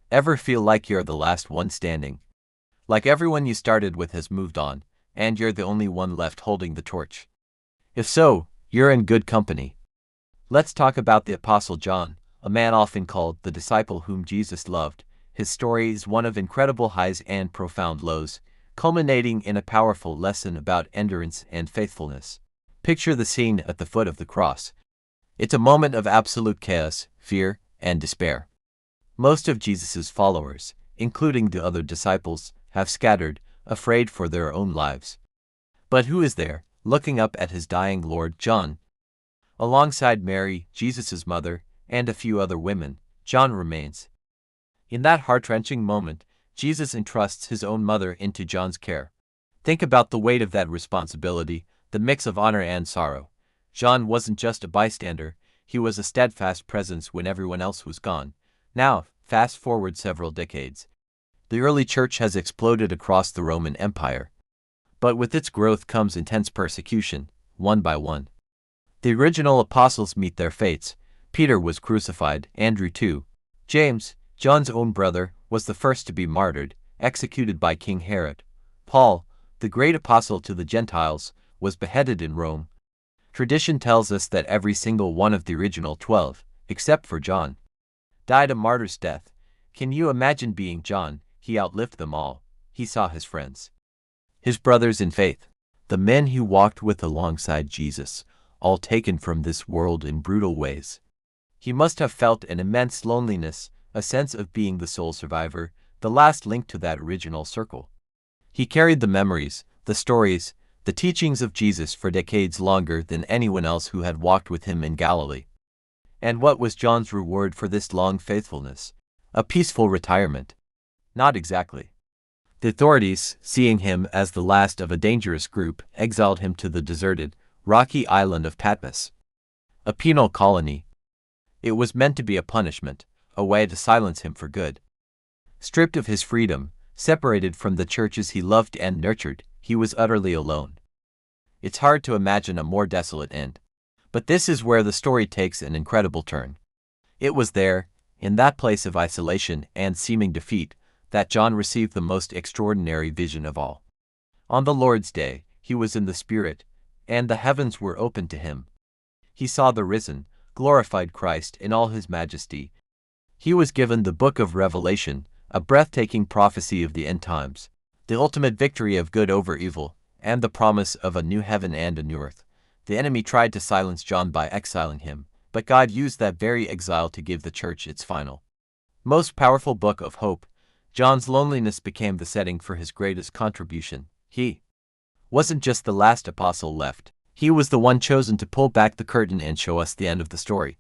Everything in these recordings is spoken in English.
Ever feel like you're the last one standing? Like everyone you started with has moved on, and you're the only one left holding the torch? If so, you're in good company. Let's talk about the Apostle John, a man often called the disciple whom Jesus loved. His story is one of incredible highs and profound lows, culminating in a powerful lesson about endurance and faithfulness. Picture the scene at the foot of the cross. It's a moment of absolute chaos, fear, and despair. Most of Jesus' followers, including the other disciples, have scattered, afraid for their own lives. But who is there, looking up at his dying Lord? John. Alongside Mary, Jesus' mother, and a few other women, John remains. In that heart-wrenching moment, Jesus entrusts his own mother into John's care. Think about the weight of that responsibility, the mix of honor and sorrow. John wasn't just a bystander, he was a steadfast presence when everyone else was gone. Now, fast forward several decades. The early church has exploded across the Roman Empire. But with its growth comes intense persecution, one by one. The original apostles meet their fates. Peter was crucified, Andrew too. James, John's own brother, was the first to be martyred, executed by King Herod. Paul, the great apostle to the Gentiles, was beheaded in Rome. Tradition tells us that every single one of the original 12, except for John, died a martyr's death. Can you imagine being John? He outlived them all. He saw his friends, his brothers in faith, the men he walked with alongside Jesus, all taken from this world in brutal ways. He must have felt an immense loneliness, a sense of being the sole survivor, the last link to that original circle. He carried the memories, the stories, the teachings of Jesus for decades longer than anyone else who had walked with him in Galilee. And what was John's reward for this long faithfulness? A peaceful retirement? Not exactly. The authorities, seeing him as the last of a dangerous group, exiled him to the deserted, rocky island of Patmos, a penal colony. It was meant to be a punishment, a way to silence him for good. Stripped of his freedom, separated from the churches he loved and nurtured, he was utterly alone. It's hard to imagine a more desolate end. But this is where the story takes an incredible turn. It was there, in that place of isolation and seeming defeat, that John received the most extraordinary vision of all. On the Lord's day, he was in the Spirit, and the heavens were opened to him. He saw the risen, glorified Christ in all his majesty. He was given the book of Revelation, a breathtaking prophecy of the end times, the ultimate victory of good over evil, and the promise of a new heaven and a new earth. The enemy tried to silence John by exiling him, but God used that very exile to give the church its final, most powerful book of hope. John's loneliness became the setting for his greatest contribution. He wasn't just the last apostle left, he was the one chosen to pull back the curtain and show us the end of the story.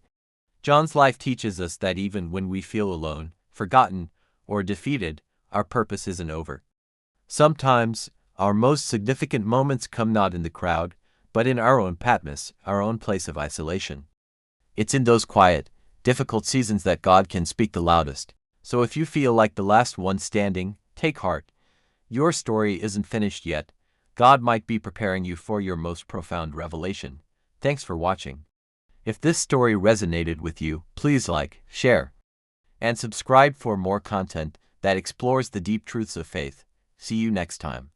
John's life teaches us that even when we feel alone, forgotten, or defeated, our purpose isn't over. Sometimes, our most significant moments come not in the crowd, but in our own Patmos, our own place of isolation. It's in those quiet, difficult seasons that God can speak the loudest. So if you feel like the last one standing, take heart. Your story isn't finished yet. God might be preparing you for your most profound revelation. Thanks for watching. If this story resonated with you, please like, share, and subscribe for more content that explores the deep truths of faith. See you next time.